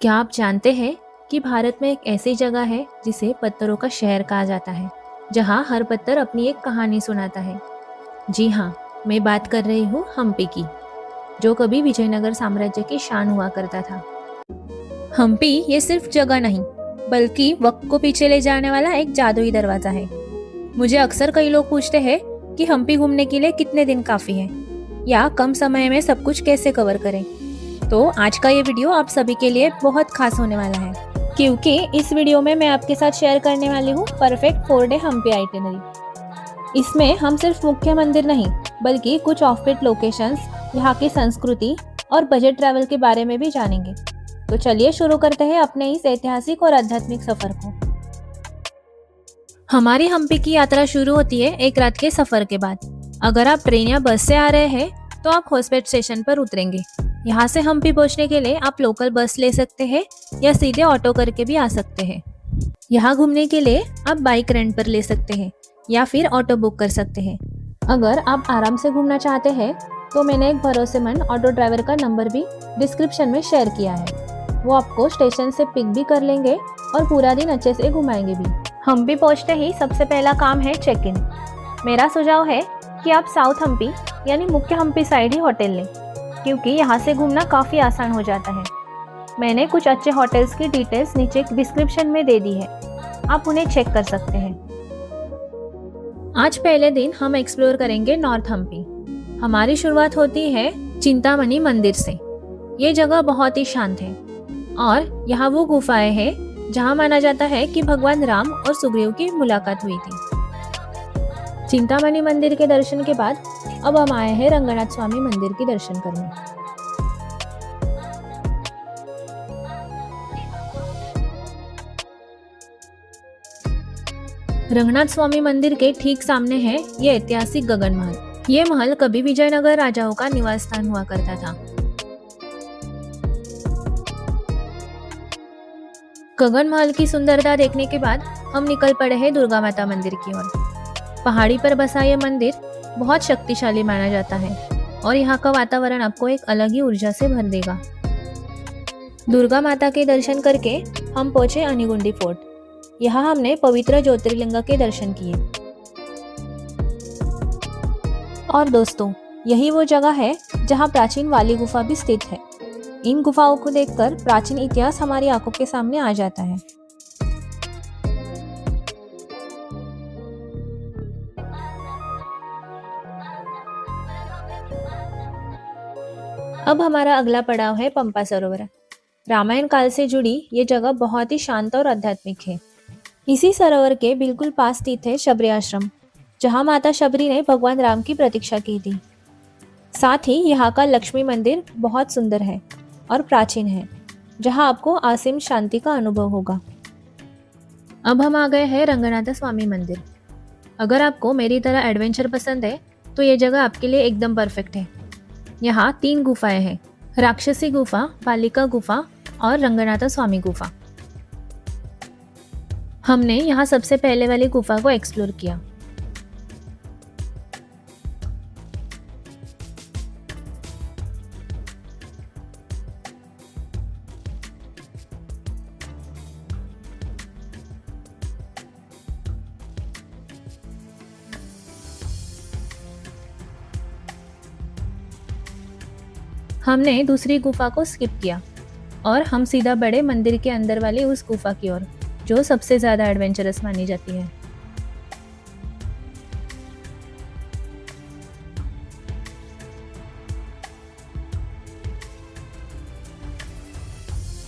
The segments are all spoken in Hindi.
क्या आप जानते हैं कि भारत में एक ऐसी जगह है जिसे पत्थरों का शहर कहा जाता है, जहाँ हर पत्थर अपनी एक कहानी सुनाता है। जी हाँ, मैं बात कर रही हूँ हम्पी की, जो कभी विजयनगर साम्राज्य की शान हुआ करता था। हम्पी ये सिर्फ जगह नहीं, बल्कि वक्त को पीछे ले जाने वाला एक जादुई दरवाजा है। मुझे अक्सर कई लोग पूछते हैं कि हम्पी घूमने के लिए कितने दिन काफी हैं, या कम समय में सब कुछ कैसे कवर करें। तो आज का ये वीडियो आप सभी के लिए बहुत खास होने वाला है, क्योंकि इस वीडियो में मैं आपके साथ शेयर करने वाली हूँ परफेक्ट 4 डे हम्पी आइटिनरी। इसमें हम सिर्फ मुख्य मंदिर नहीं, बल्कि कुछ ऑफबीट लोकेशंस, यहाँ की संस्कृति और बजट ट्रैवल के बारे में भी जानेंगे। तो चलिए शुरू करते हैं अपने इस ऐतिहासिक और आध्यात्मिक सफर को। हमारी हम्पी की यात्रा शुरू होती है एक रात के सफर के बाद। अगर आप ट्रेन या बस से आ रहे हैं तो आप होस्पेट स्टेशन पर उतरेंगे। यहाँ से हम्पी पहुँचने के लिए आप लोकल बस ले सकते हैं या सीधे ऑटो करके भी आ सकते हैं। यहाँ घूमने के लिए आप बाइक रेंट पर ले सकते हैं या फिर ऑटो बुक कर सकते हैं। अगर आप आराम से घूमना चाहते हैं तो मैंने एक भरोसेमंद ऑटो ड्राइवर का नंबर भी डिस्क्रिप्शन में शेयर किया है। वो आपको स्टेशन से पिक भी कर लेंगे और पूरा दिन अच्छे से घुमाएंगे भी। हम्पी पहुँचते ही सबसे पहला काम है चेक इन। मेरा सुझाव है कि आप साउथ हम्पी यानी मुख्य हम्पी साइड ही होटल लें, क्योंकि यहाँ से घूमना काफ़ी आसान हो जाता है। मैंने कुछ अच्छे होटल्स की डिटेल्स नीचे डिस्क्रिप्शन में दे दी है, आप उन्हें चेक कर सकते हैं। आज पहले दिन हम एक्सप्लोर करेंगे नॉर्थ हम्पी। हमारी शुरुआत होती है चिंतामणि मंदिर से। ये जगह बहुत ही शांत है और यहाँ वो गुफाएं हैं जहाँ माना जाता है कि भगवान राम और सुग्रीव की मुलाकात हुई थी। चिंतामणि मंदिर के दर्शन के बाद अब हम आए हैं रंगनाथ स्वामी मंदिर के दर्शन करने। रंगनाथ स्वामी मंदिर के ठीक सामने है ये ऐतिहासिक गगन महल। ये महल कभी विजयनगर राजाओं का निवास स्थान हुआ करता था। गगन महल की सुंदरता देखने के बाद हम निकल पड़े हैं दुर्गा माता मंदिर की ओर। पहाड़ी पर बसा ये मंदिर बहुत शक्तिशाली माना जाता है और यहाँ का वातावरण आपको एक अलग ही ऊर्जा से भर देगा। दुर्गा माता के दर्शन करके हम पहुंचे अनिगुंडी फोर्ट। यहाँ हमने पवित्र ज्योतिर्लिंग के दर्शन किए। और दोस्तों, यही वो जगह है जहाँ प्राचीन वाली गुफा भी स्थित है। इन गुफाओं को देखकर प्राचीन इतिहास हमारी आंखों के सामने आ जाता है। अब हमारा अगला पड़ाव है पंपा सरोवर। रामायण काल से जुड़ी ये जगह बहुत ही शांत और आध्यात्मिक है। इसी सरोवर के बिल्कुल पास स्थित है शबरी आश्रम, जहाँ माता शबरी ने भगवान राम की प्रतीक्षा की थी। साथ ही यहाँ का लक्ष्मी मंदिर बहुत सुंदर है और प्राचीन है, जहाँ आपको असीम शांति का अनुभव होगा। अब हम आ गए हैं रंगनाथ स्वामी मंदिर। अगर आपको मेरी तरह एडवेंचर पसंद है तो ये जगह आपके लिए एकदम परफेक्ट है। यहाँ 3 गुफाएं हैं, राक्षसी गुफा, बालिका गुफा और रंगनाथ स्वामी गुफा। हमने यहाँ सबसे पहले वाली गुफा को एक्सप्लोर किया। हमने दूसरी गुफा को स्किप किया और हम सीधा बड़े मंदिर के अंदर वाली उस गुफा की ओर, जो सबसे ज्यादा एडवेंचरस मानी जाती है।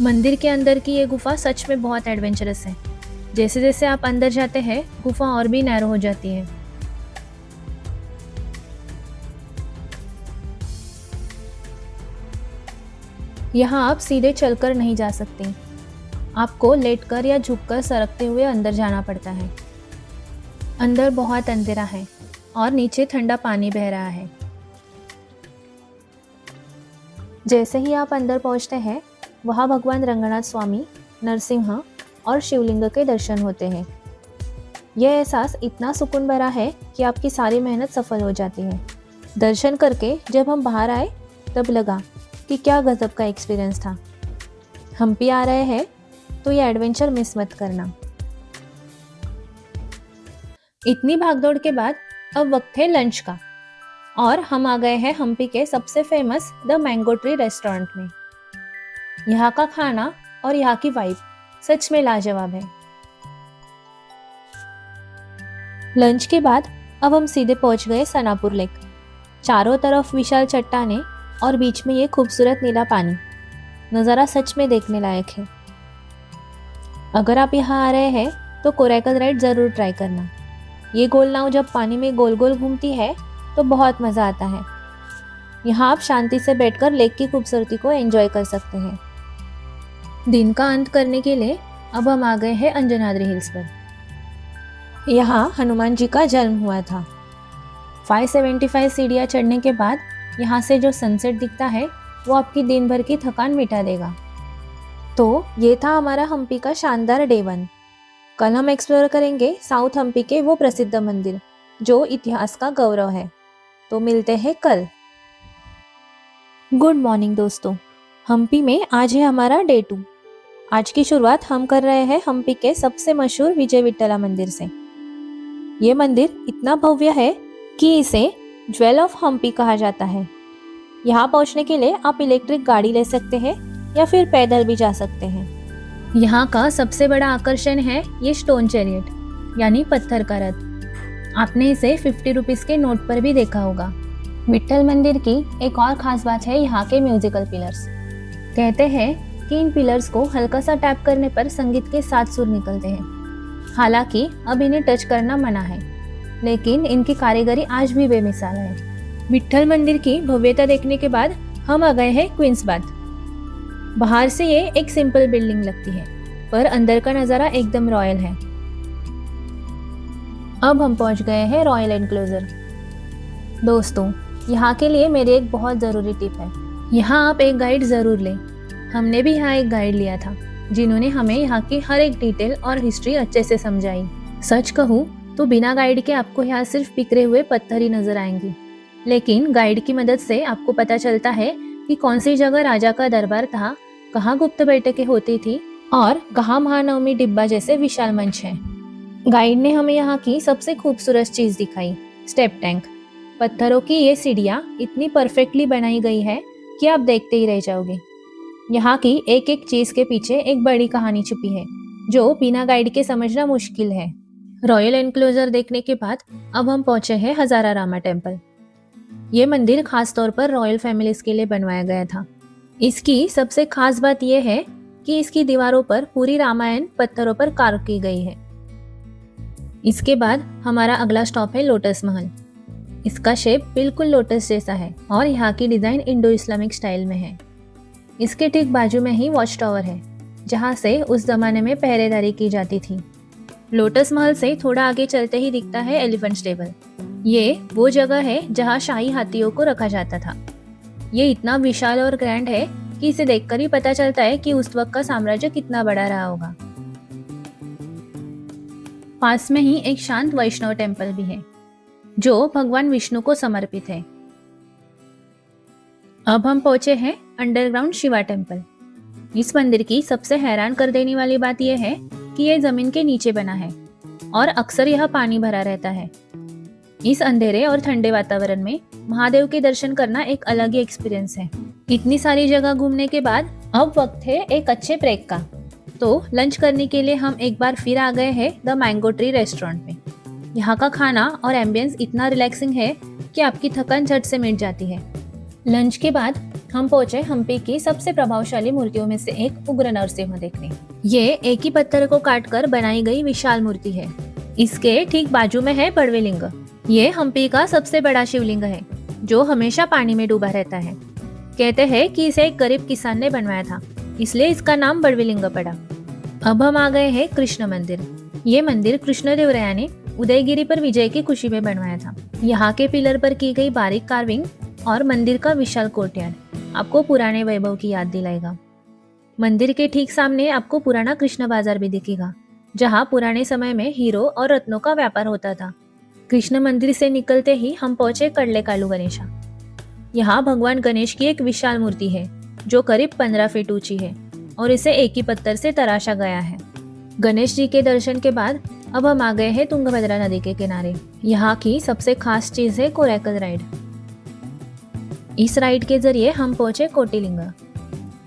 मंदिर के अंदर की ये गुफा सच में बहुत एडवेंचरस है। जैसे जैसे आप अंदर जाते हैं गुफा और भी नैरो हो जाती है। यहाँ आप सीधे चलकर नहीं जा सकते, आपको लेटकर या झुककर सरकते हुए अंदर जाना पड़ता है। अंदर बहुत अंधेरा है और नीचे ठंडा पानी बह रहा है। जैसे ही आप अंदर पहुँचते हैं वहाँ भगवान रंगनाथ स्वामी, नरसिंह और शिवलिंग के दर्शन होते हैं। यह एहसास इतना सुकून भरा है कि आपकी सारी मेहनत सफल हो जाती है। दर्शन करके जब हम बाहर आए तब लगा कि क्या गजब का एक्सपीरियंस था। हम्पी आ रहे हैं तो ये एडवेंचर मिस मत करना। इतनी भागदौड़ के बाद अब वक्त है लंच का और हम आ गए हैं हम्पी के सबसे famous the mango tree restaurant में। यहाँ का खाना और यहाँ की वाइब सच में लाजवाब है। लंच के बाद अब हम सीधे पहुंच गए सनापुर लेक। चारों तरफ विशाल चट्टानें और बीच में ये खूबसूरत नीला पानी, नज़ारा सच में देखने लायक है। अगर आप यहाँ आ रहे हैं तो कोराइकल राइड ज़रूर ट्राई करना। ये गोल नाव जब पानी में गोल गोल घूमती है तो बहुत मज़ा आता है। यहाँ आप शांति से बैठकर लेक की खूबसूरती को एंजॉय कर सकते हैं। दिन का अंत करने के लिए अब हम आ गए हैं अंजनाद्री हिल्स पर। यहाँ हनुमान जी का जन्म हुआ था। 575 सीढ़ियाँ चढ़ने के बाद यहाँ से जो सनसेट दिखता है वो आपकी दिन भर की थकान मिटा देगा। तो ये था हमारा हम्पी का शानदार डे 1। कल हम एक्सप्लोर करेंगे साउथ हम्पी के वो प्रसिद्ध मंदिर जो इतिहास का गौरव है। तो मिलते हैं कल। गुड मॉर्निंग दोस्तों, हम्पी में आज है हमारा डे 2। आज की शुरुआत हम कर रहे हैं हम्पी के सबसे मशहूर विजय विट्ठला मंदिर से। ये मंदिर इतना भव्य है कि इसे ज्वेल ऑफ हम्पी कहा जाता है। यहाँ पहुँचने के लिए आप इलेक्ट्रिक गाड़ी ले सकते हैं या फिर पैदल भी जा सकते हैं। यहाँ का सबसे बड़ा आकर्षण है ये स्टोन चैरियट यानी पत्थर का रथ। आपने इसे 50 रुपीज़ के नोट पर भी देखा होगा। विट्ठल मंदिर की एक और खास बात है यहाँ के म्यूजिकल पिलर्स। कहते हैं कि इन पिलर्स को हल्का सा टैप करने पर संगीत के 7 सुर निकलते हैं। हालांकि अब इन्हें टच करना मना है, लेकिन इनकी कारीगरी आज भी बेमिसाल है। विट्ठल मंदिर की भव्यता देखने के बाद हम आ गए हैं क्वींस बाथ। बाहर से ये एक सिंपल बिल्डिंग लगती है, पर अंदर का नज़ारा एकदम रॉयल है। अब हम पहुंच गए हैं रॉयल एनक्लोजर। दोस्तों, यहाँ के लिए मेरी एक बहुत ज़रूरी टिप है, यहाँ आप एक गाइड ज़रूर लें। हमने भी यहाँ एक गाइड लिया था जिन्होंने हमें यहाँ की हर एक डिटेल और हिस्ट्री अच्छे से समझाई। सच कहूँ तो बिना गाइड के आपको यहाँ सिर्फ बिखरे हुए पत्थर ही नजर आएंगे, लेकिन गाइड की मदद से आपको पता चलता है कि कौन सी जगह राजा का दरबार था, कहाँ गुप्त बैठकें होती थी और कहाँ महानवमी डिब्बा जैसे विशाल मंच हैं। गाइड ने हमें यहाँ की सबसे खूबसूरत चीज दिखाई, स्टेप टैंक। पत्थरों की ये सीढ़ियाँ इतनी परफेक्टली बनाई गई है कि आप देखते ही रह जाओगे। यहाँ की एक एक चीज के पीछे एक बड़ी कहानी छुपी है जो बिना गाइड के समझना मुश्किल है। रॉयल एनक्लोजर देखने के बाद अब हम पहुंचे हैं हजारा रामा टेम्पल। ये मंदिर खास तौर पर रॉयल फैमिलीज के लिए बनवाया गया था। इसकी सबसे खास बात यह है कि इसकी दीवारों पर पूरी रामायण पत्थरों पर कार्व की गई है। इसके बाद हमारा अगला स्टॉप है लोटस महल। इसका शेप बिल्कुल लोटस जैसा है और यहाँ की डिजाइन इंडो इस्लामिक स्टाइल में है। इसके ठीक बाजू में ही वॉच टावर है जहाँ से उस जमाने में पहरेदारी की जाती थी। लोटस महल से थोड़ा आगे चलते ही दिखता है एलिफेंट स्टेबल। ये वो जगह है जहाँ शाही हाथियों को रखा जाता था। ये इतना विशाल और ग्रैंड है कि इसे देखकर ही पता चलता है कि उस वक्त का साम्राज्य कितना बड़ा रहा होगा। पास में ही एक शांत वैष्णव टेम्पल भी है जो भगवान विष्णु को समर्पित है। अब हम पहुंचे हैं अंडरग्राउंड शिवा टेम्पल। इस मंदिर की सबसे हैरान कर देने वाली बात यह है कि यह जमीन के नीचे बना है और अक्सर यह पानी भरा रहता है। इस अंधेरे और ठंडे वातावरण में महादेव के दर्शन करना एक अलग ही एक्सपीरियंस है। इतनी सारी जगह घूमने के बाद अब वक्त है एक अच्छे ब्रेक का। तो लंच करने के लिए हम एक बार फिर आ गए हैं द मैंगो ट्री रेस्टोरेंट में। यहाँ का खाना और एम्बियंस इतना रिलैक्सिंग है कि आपकी थकान झट से मिट जाती है। लंच के बाद हम पहुंचे हम्पी की सबसे प्रभावशाली मूर्तियों में से एक उग्र नरसिंह देखने। ये एक ही पत्थर को काटकर बनाई गई विशाल मूर्ति है। इसके ठीक बाजू में है बड़वेलिंग। ये हम्पी का सबसे बड़ा शिवलिंग है जो हमेशा पानी में डूबा रहता है। कहते हैं कि इसे एक गरीब किसान ने बनवाया था, इसलिए इसका नाम बड़वेलिंग पड़ा। अब हम आ गए हैं कृष्ण मंदिर। ये मंदिर कृष्णदेवराया ने उदयगिरी पर विजय की खुशी में बनवाया था। यहाँ के पिलर पर की गई बारीक कार्विंग और मंदिर का विशाल कोर्टयार्ड आपको पुराने वैभव की याद दिलाएगा। मंदिर के ठीक सामने आपको पुराना कृष्ण बाजार भी दिखेगा, जहाँ पुराने समय में हीरो और रत्नों का व्यापार होता था। कृष्ण मंदिर से निकलते ही हम पहुंचे कड़लेकालू गणेशा। यहाँ भगवान गणेश की एक विशाल मूर्ति है जो करीब 15 फीट ऊंची है। और इसे एक ही पत्थर से तराशा गया है। गणेश जी के दर्शन के बाद अब हम आ गए हैं तुंगभद्रा नदी के किनारे। यहाँ की सबसे खास चीज है कोरैकल राइड। इस राइड के जरिए हम पहुंचे कोटिलिंग।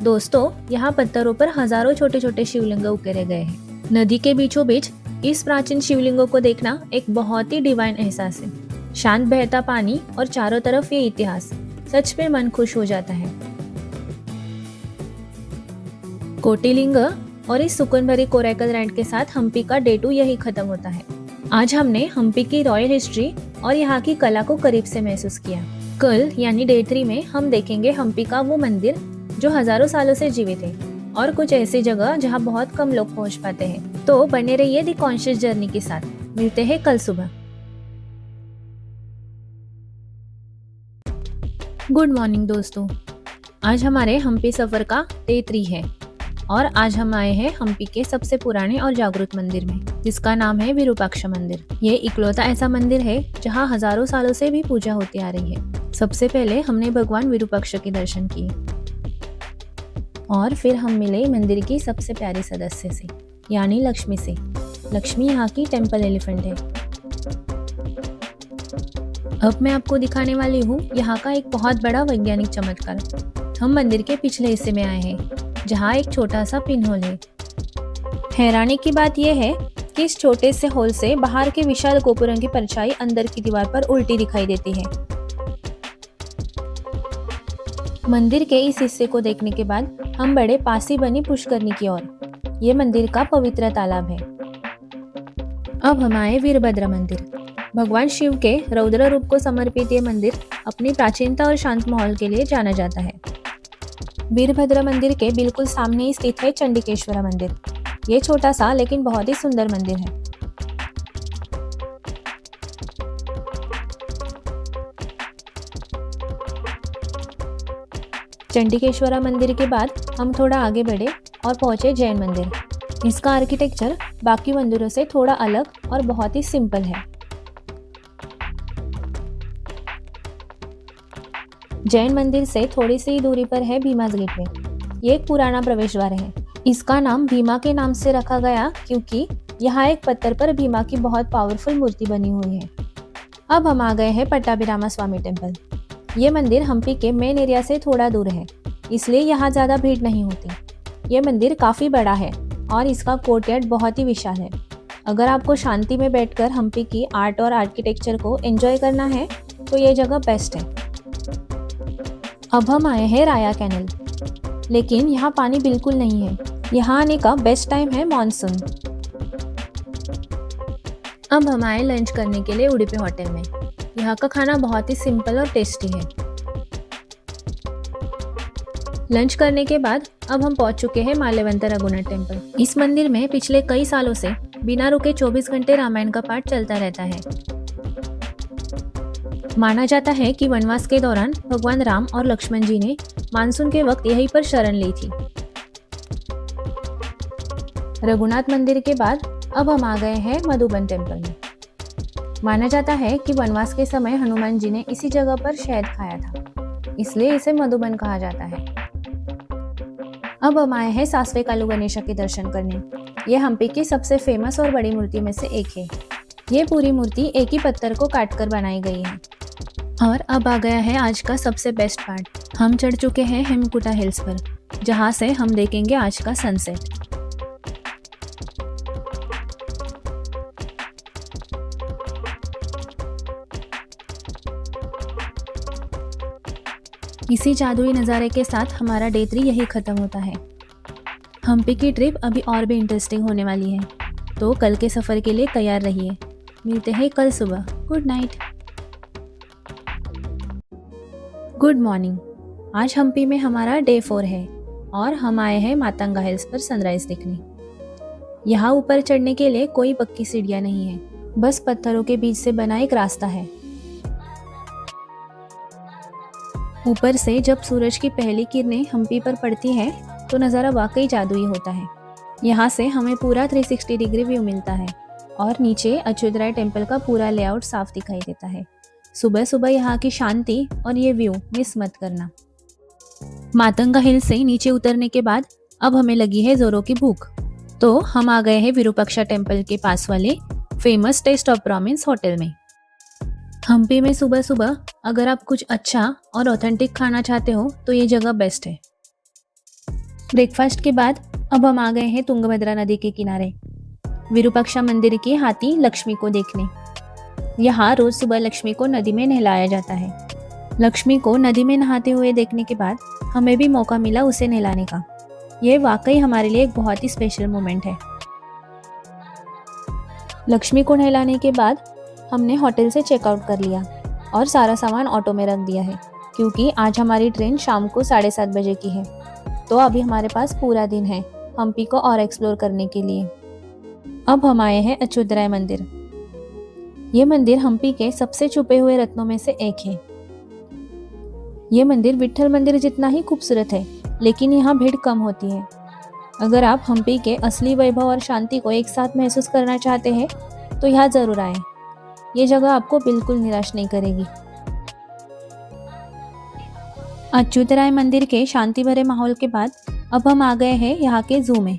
दोस्तों, यहाँ पत्थरों पर हजारों छोटे छोटे शिवलिंग उकेरे गए हैं। नदी के बीचों बीच इस प्राचीन शिवलिंगों को देखना एक बहुत ही डिवाइन एहसास है। शांत बहता पानी और चारों तरफ ये इतिहास, सच में मन खुश हो जाता है। कोटिलिंग और इस सुकून भरी कोरैकल राइड के साथ हम्पी का डे 2 यही खत्म होता है। आज हमने हम्पी की रॉयल हिस्ट्री और यहाँ की कला को करीब से महसूस किया। कल यानी डे 3 में हम देखेंगे हम्पी का वो मंदिर जो हजारों सालों से जीवित है और कुछ ऐसी जगह जहाँ बहुत कम लोग पहुँच पाते हैं। तो बने रहिए दी कॉन्शियस जर्नी के साथ। मिलते हैं कल सुबह। गुड मॉर्निंग दोस्तों, आज हमारे हम्पी सफर का डे 3 है और आज हम आए हैं हम्पी के सबसे पुराने और जागृत मंदिर में, जिसका नाम है विरूपाक्ष मंदिर। ये इकलौता ऐसा मंदिर है जहाँ हजारों सालों से भी पूजा होती आ रही है। सबसे पहले हमने भगवान विरूपाक्ष के दर्शन किए और फिर हम मिले मंदिर की सबसे प्यारी सदस्य से, यानी लक्ष्मी से। लक्ष्मी यहाँ की टेम्पल एलिफेंट है। अब मैं आपको दिखाने वाली हूँ यहाँ का एक बहुत बड़ा वैज्ञानिक चमत्कार। हम मंदिर के पिछले हिस्से में आए हैं, जहाँ एक छोटा सा पिन होल है। हैरानी की बात यह है कि इस छोटे से होल से बाहर के विशाल गोपुरम की परछाई अंदर की दीवार पर उल्टी दिखाई देती है। मंदिर के इस हिस्से को देखने के बाद हम बढ़े पास ही बनी पुष्करनी की ओर। ये मंदिर का पवित्र तालाब है। अब हम आए वीरभद्र मंदिर। भगवान शिव के रौद्र रूप को समर्पित ये मंदिर अपनी प्राचीनता और शांत माहौल के लिए जाना जाता है। वीरभद्र मंदिर के बिल्कुल सामने ही स्थित है चंडिकेश्वर मंदिर। ये छोटा सा लेकिन बहुत ही सुंदर मंदिर है। चंडिकेश्वर मंदिर के बाद हम थोड़ा आगे बढ़े और पहुंचे जैन मंदिर। इसका आर्किटेक्चर बाकी मंदिरों से थोड़ा अलग और बहुत ही सिंपल है। जैन मंदिर से थोड़ी सी दूरी पर है भीमास गेटवे। ये एक पुराना प्रवेश द्वार है। इसका नाम भीमा के नाम से रखा गया क्योंकि यहाँ एक पत्थर पर भीमा की बहुत पावरफुल मूर्ति बनी हुई है। अब हम आ गए हैं पट्टाभिरामा स्वामी टेम्पल। ये मंदिर हम्पी के मेन एरिया से थोड़ा दूर है, इसलिए यहाँ ज्यादा भीड़ नहीं होती। ये मंदिर काफी बड़ा है और इसका कोर्टयार्ड बहुत ही विशाल है। अगर आपको शांति में बैठकर हम्पी की आर्ट और आर्किटेक्चर को एंजॉय करना है तो ये जगह बेस्ट है। अब हम आए हैं राया कैनल, लेकिन यहाँ पानी बिल्कुल नहीं है। यहाँ आने का बेस्ट टाइम है मॉनसून। अब हम आए लंच करने के लिए उडुपी होटल में। यहाँ का खाना बहुत ही सिंपल और टेस्टी है। लंच करने के बाद अब हम पहुंच चुके हैं माल्यवंत रघुनाथ टेम्पल। इस मंदिर में पिछले कई सालों से बिना रुके 24 घंटे रामायण का पाठ चलता रहता है। माना जाता है कि वनवास के दौरान भगवान राम और लक्ष्मण जी ने मानसून के वक्त यहीं पर शरण ली थी। रघुनाथ मंदिर के बाद अब हम आ गए हैं मधुबन टेम्पल में। माना जाता है कि वनवास के समय हनुमान जी ने इसी जगह पर शहद खाया था, इसलिए इसे मधुबन कहा जाता है। अब हम आए हैं सासवे कालू गणेशा के दर्शन करने। ये हम्पी की सबसे फेमस और बड़ी मूर्ति में से एक है। ये पूरी मूर्ति एक ही पत्थर को काटकर बनाई गई है। और अब आ गया है आज का सबसे बेस्ट पार्ट। हम चढ़ चुके हैं हेमकुटा हिल्स पर, जहां से हम देखेंगे आज का सनसेट। इसी जादुई नज़ारे के साथ हमारा डे 3 यही खत्म होता है। हम्पी की ट्रिप अभी और भी इंटरेस्टिंग होने वाली है, तो कल के सफ़र के लिए तैयार रहिए। मिलते हैं कल सुबह। Good night. Good morning. आज हम्पी में हमारा डे 4 है और हम आए हैं मातंगा हिल्स पर सनराइज देखने। यहाँ ऊपर चढ़ने के लिए कोई पक्की सीढ़ियाँ नहीं है, बस पत्थरों के बीच से बना एक रास्ता है। ऊपर से जब सूरज की पहली किरणें हम्पी पर पड़ती हैं तो नज़ारा वाकई जादुई होता है। यहाँ से हमें पूरा 360 डिग्री व्यू मिलता है और नीचे अच्युतराय टेम्पल का पूरा लेआउट साफ दिखाई देता है। सुबह सुबह यहाँ की शांति और ये व्यू मिस मत करना। मातंगा हिल से नीचे उतरने के बाद अब हमें लगी है जोरों की भूख, तो हम आ गए हैं विरूपाक्षा टेम्पल के पास वाले famous taste of Brahmins hotel में। हम्पी में सुबह सुबह अगर आप कुछ अच्छा और ऑथेंटिक खाना चाहते हो तो ये जगह बेस्ट है। ब्रेकफास्ट के बाद अब हम आ गए हैं तुंगभद्रा नदी के किनारे विरूपाक्षा मंदिर की हाथी लक्ष्मी को देखने। यहाँ रोज सुबह लक्ष्मी को नदी में नहलाया जाता है। लक्ष्मी को नदी में नहाते हुए देखने के बाद हमें भी मौका मिला उसे नहलाने का। ये वाकई हमारे लिए एक बहुत ही स्पेशल मोमेंट है। लक्ष्मी को नहलाने के बाद हमने होटल से चेकआउट कर लिया और सारा सामान ऑटो में रख दिया है, क्योंकि आज हमारी ट्रेन शाम को 7:30 बजे की है। तो अभी हमारे पास पूरा दिन है हम्पी को और एक्सप्लोर करने के लिए। अब हम आए हैं अच्युतराय मंदिर। ये मंदिर हम्पी के सबसे छुपे हुए रत्नों में से एक है। ये मंदिर विट्ठल मंदिर जितना ही खूबसूरत है, लेकिन यहाँ भीड़ कम होती है। अगर आप हम्पी के असली वैभव और शांति को एक साथ महसूस करना चाहते हैं तो यहाँ जरूर आएं। ये जगह आपको बिल्कुल निराश नहीं करेगी। अच्युतराय मंदिर के शांति भरे माहौल के बाद अब हम आ गए हैं यहाँ के जू में।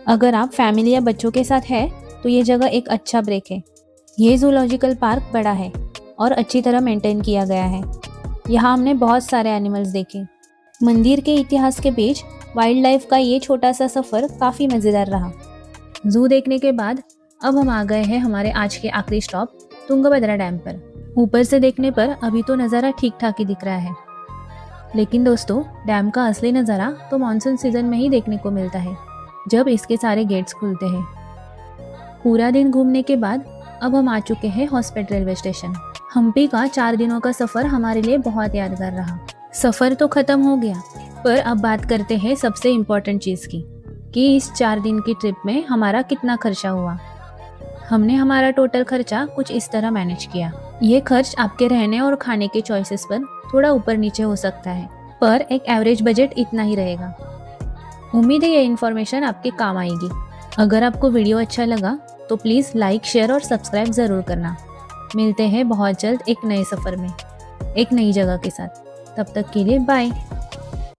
अगर आप फैमिली या बच्चों के साथ हैं तो ये जगह एक अच्छा ब्रेक है। ये जूलॉजिकल पार्क बड़ा है और अच्छी तरह मेंटेन किया गया है। यहाँ हमने बहुत सारे एनिमल्स देखे। मंदिर के इतिहास के बीच वाइल्ड लाइफ का ये छोटा सा सफ़र काफ़ी मज़ेदार रहा। जू देखने के बाद अब हम आ गए हैं हमारे आज के आखिरी स्टॉप तुंगभद्रा डैम पर। ऊपर से देखने पर अभी तो नज़ारा ठीक ठाक ही दिख रहा है, लेकिन दोस्तों डैम का असली नज़ारा तो मानसून सीजन में ही देखने को मिलता है, जब इसके सारे गेट्स खुलते हैं। पूरा दिन घूमने के बाद अब हम आ चुके हैं हॉस्पिटल रेलवे स्टेशन। हम्पी का 4 दिनों का सफ़र हमारे लिए बहुत यादगार रहा। सफ़र तो ख़त्म हो गया, पर अब बात करते हैं सबसे इम्पोर्टेंट चीज़ की, कि इस 4 दिन की ट्रिप में हमारा कितना खर्चा हुआ। हमने हमारा टोटल खर्चा कुछ इस तरह मैनेज किया। ये खर्च आपके रहने और खाने के चॉइसेस पर थोड़ा ऊपर नीचे हो सकता है, पर एक एवरेज बजट इतना ही रहेगा। उम्मीद है ये इन्फॉर्मेशन आपके काम आएगी। अगर आपको वीडियो अच्छा लगा तो प्लीज़ लाइक, शेयर और सब्सक्राइब ज़रूर करना। मिलते हैं बहुत जल्द एक नए सफ़र में, एक नई जगह के साथ। तब तक के लिए बाय।